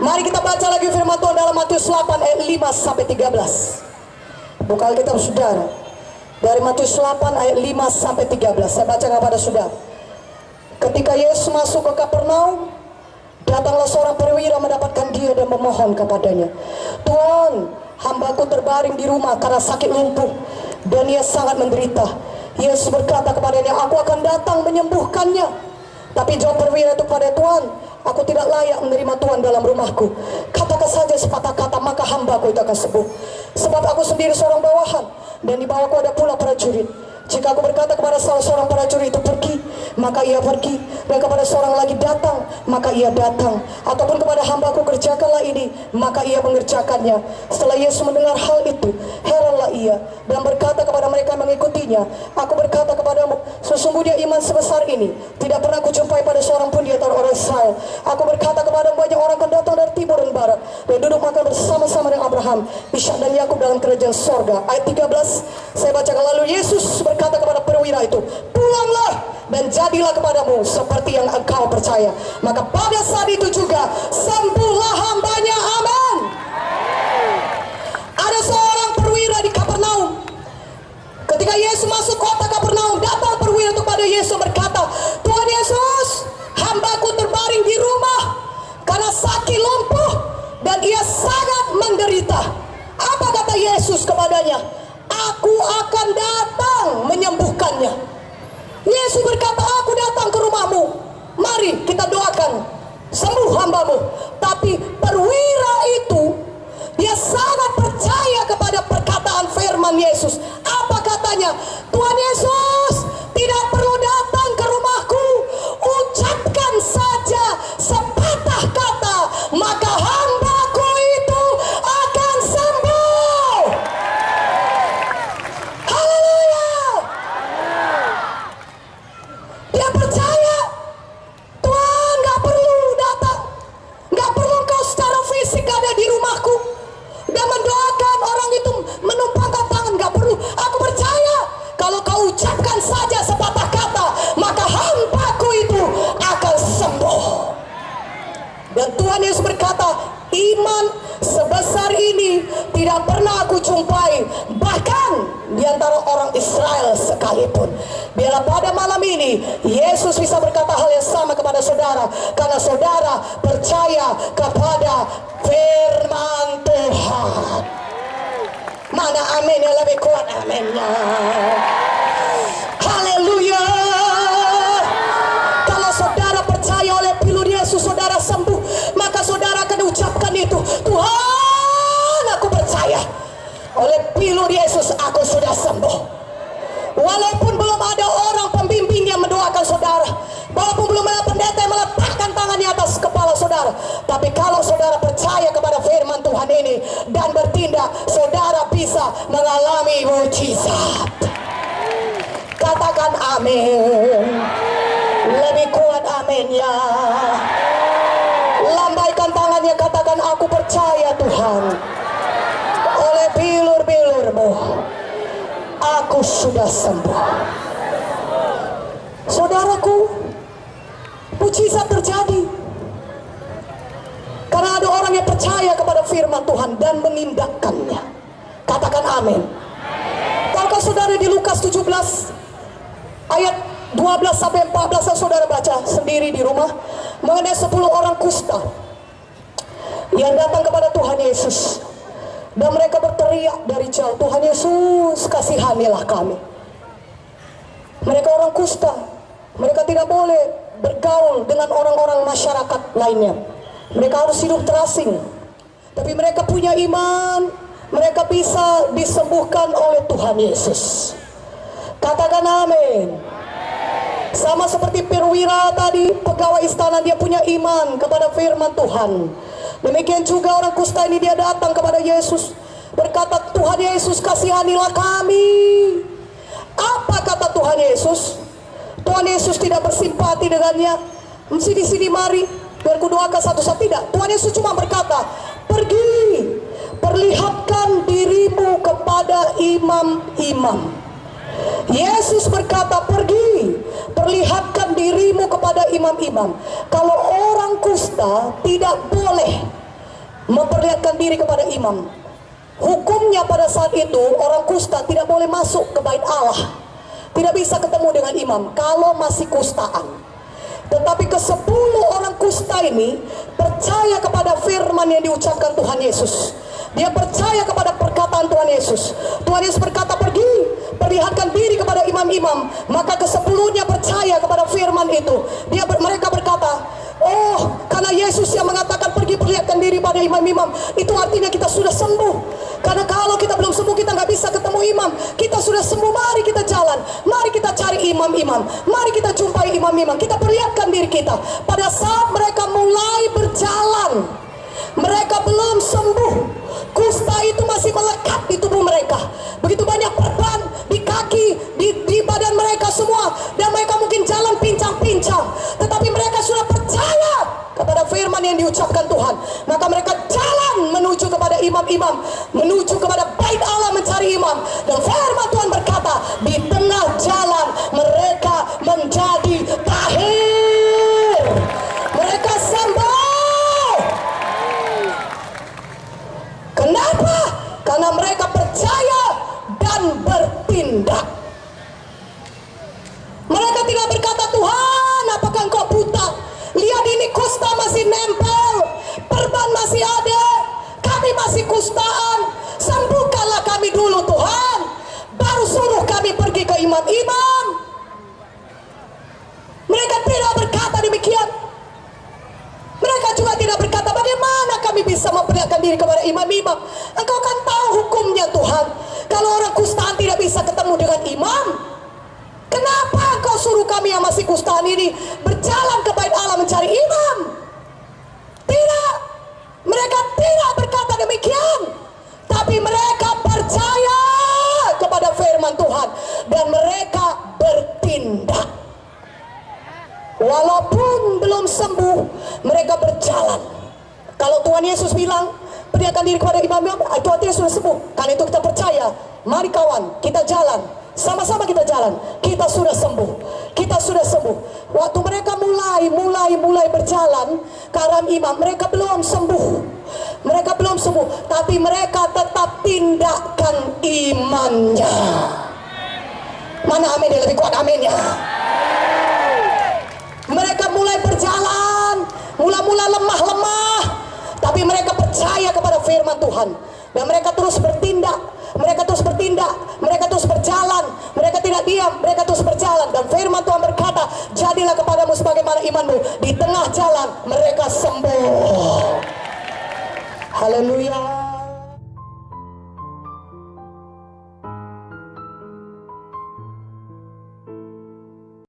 Mari kita baca lagi firman Tuhan dalam Matius 8 ayat 5 sampai 13. Buka Alkitab saudara. Dari Matius 8 ayat 5 sampai 13. Saya baca kepada saudara. Ketika Yesus masuk ke Kapernaum, datanglah seorang perwira mendapatkan dia dan memohon kepadanya, "Tuhan, hambaku terbaring di rumah karena sakit lumpuh dan ia sangat menderita." Yesus berkata kepadanya, "Aku akan datang menyembuhkannya." Tapi jawab perwira itu kepada Tuhan, "Aku tidak layak menerima Tuhan dalam rumahku. Katakan saja sepatah kata, maka hambaku itu akan sembuh. Sebab aku sendiri seorang bawahan, dan di bawahku ada pula prajurit. Jika aku berkata kepada salah seorang prajurit itu pergi, maka ia pergi. Dan kepada seorang lagi datang, maka ia datang. Ataupun kepada hambaku kerjakanlah ini, maka ia mengerjakannya." Setelah Yesus mendengar hal itu, heranlah ia dan berkata kepada mereka yang mengikutinya, "Aku berkata kepadamu, sesungguhnya iman sebesar ini tidak pernah kujumpai pada seorang pun di antara orang Israel. Aku berkata kepadamu, banyak orang akan datang dari timur dan barat dan duduk makan bersama-sama dengan Abraham, Ishak dan Yakub dalam kerajaan sorga." Ayat 13 saya bacakan. Lalu Yesus berkata kepada perwira itu, "Pulanglah dan jadilah kepadamu seperti yang engkau percaya." Maka pada saat itu juga sembuhlah hambanya. Amin. Ada seorang perwira di Kapernaum. Ketika Yesus masuk kota Kapernaum, datang perwira itu pada Yesus berkata, "Tuhan Yesus, hambaku terbaring di rumah karena sakit lumpuh dan ia sangat menderita." Apa kata Yesus kepadanya? "Aku akan datang menyembuhkannya." Yesus berkata, "Aku datang ke rumahmu. Mari kita doakan sembuh hambamu." Tapi perwira itu, dia sangat percaya kepada perkataan firman Yesus. Apa katanya? "Tuhan Yesus, tidak perlu datang ke rumahku. Ucapkan saja sepatah kata, maka hambaku itu akan sembuh." Haleluya. Dia percaya, "Tuhan, gak perlu datang, gak perlu kau secara fisik ada di rumahku dan mendoakan orang itu menumpangkan tangan, gak perlu. Aku percaya kalau kau ucapkan saja sepatah kata, maka hambaku itu akan sembuh." Dan Tuhan Yesus berkata, "Iman sebesar ini tidak pernah aku jumpai, bahkan di antara orang Israel sekalipun." Biarlah pada malam ini Yesus bisa berkata hal yang sama kepada saudara, karena saudara percaya kepada firman Tuhan. Mana amin yang lebih kuat aminnya? Haleluya. Kalau saudara percaya oleh pilur Yesus saudara sembuh, maka saudara akan ucapkan itu, "Tuhan, aku percaya oleh pilur Yesus aku sudah sembuh." Walaupun belum ada orang pembimbing yang mendoakan saudara, walaupun belum ada pendeta yang meletakkan tangannya atas kepala saudara, tapi kalau saudara percaya kepada firman Tuhan ini dan bertindak, saudara bisa mengalami mujizat. Katakan amin. Lebih kuat aminnya. Lambaikan tangannya, katakan, "Aku percaya Tuhan, oleh bilur-bilurmu aku sudah sembuh." Saudaraku, mujizat terjadi karena ada orang yang percaya kepada firman Tuhan dan menindakkannya. Katakan amin. Kalau saudara di Lukas 17 ayat 12 sampai 14, saudara baca sendiri di rumah mengenai 10 orang kusta yang datang kepada Tuhan Yesus. Dan mereka berteriak dari jauh, "Tuhan Yesus, kasihanilah kami." Mereka orang kusta. Mereka tidak boleh bergaul dengan orang-orang masyarakat lainnya. Mereka harus hidup terasing. Tapi mereka punya iman. Mereka bisa disembuhkan oleh Tuhan Yesus. Katakan amin. Sama seperti perwira tadi, pegawai istana, dia punya iman kepada firman Tuhan. Demikian juga orang kusta ini, dia datang kepada Yesus, berkata, "Tuhan Yesus, kasihanilah kami." Apa kata Tuhan Yesus? Tuhan Yesus tidak bersimpati dengannya. "Mesti di sini, mari biar kudoakan satu-satu." Tidak. Tuhan Yesus cuma berkata, "Pergi, perlihatkan dirimu kepada imam-imam." Yesus berkata, "Pergi, perlihatkan dirimu kepada imam-imam." Kalau orang kusta tidak boleh memperlihatkan diri kepada imam. Hukumnya pada saat itu orang kusta tidak boleh masuk ke bait Allah, tidak bisa ketemu dengan imam kalau masih kustaan. Tetapi ke-10 orang kusta ini percaya kepada firman yang diucapkan Tuhan Yesus. Dia percaya kepada perkataan Tuhan Yesus. Tuhan Yesus berkata, pergi, perlihatkan diri kepada imam-imam. Maka ke-10-nya percaya kepada firman itu. Mereka berkata, oh, karena Yesus yang mengatakan pergi perlihatkan diri pada imam-imam, itu artinya kita sudah sembuh. Karena kalau kita belum sembuh, kita nggak bisa ketemu imam. Kita sudah sembuh, mari kita jalan, mari kita cari imam-imam, mari kita jumpai imam-imam, kita perlihatkan diri kita. Pada saat mereka mulai berjalan, mereka belum sembuh, kusta itu masih melekat di tubuh mereka. Begitu banyak perban di kaki, di badan mereka semua, dan mereka mungkin jalan pincang-pincang, tetapi mereka sudah percaya kepada firman yang diucapkan Tuhan. Maka mereka jalan menuju kepada imam-imam, menuju kepada bait Allah mencari imam. Dan firman Tuhan berkata, di tengah jalan mereka menjadi tahir, mereka sembuh. Kenapa? Karena mereka percaya dan bertindak. Mereka tidak berkata, Tuhan, apakah engkau buta? Lihat ini kusta masih nempel, perban masih ada, kami masih kustaan, sembuhkanlah kami dulu Tuhan, baru suruh kami pergi ke imam-imam. Mereka tidak berkata demikian. Mereka juga tidak berkata, bagaimana kami bisa memperlihatkan diri kepada imam-imam? Engkau kan tahu hukumnya Tuhan, kalau orang kustaan tidak bisa ketemu dengan imam, kenapa engkau suruh kami yang masih kustaan ini berjalan ke bait Allah mencari imam? Tidak, mereka tidak berkata demikian, tapi mereka percaya kepada firman Tuhan dan mereka bertindak. Walaupun belum sembuh, mereka berjalan. Kalau Tuhan Yesus bilang perlihatkan diri kepada imam-imam, itu artinya sudah sembuh. Karena itu kita percaya, mari kawan, kita jalan, sama-sama kita jalan, kita sudah sembuh, kita sudah sembuh. Waktu mereka mulai berjalan ke arah imam, mereka belum sembuh, mereka belum sembuh, tapi mereka tetap tindakan imannya. Mana amin yang lebih kuat aminnya? Mereka mulai berjalan, mula-mula lemah-lemah, tapi mereka percaya kepada firman Tuhan dan mereka terus bertindak. Mereka terus bertindak, mereka terus berjalan, mereka tidak diam, mereka terus berjalan. Dan firman Tuhan berkata, jadilah kepadamu sebagaimana imanmu. Di tengah jalan mereka sembuh. Haleluya.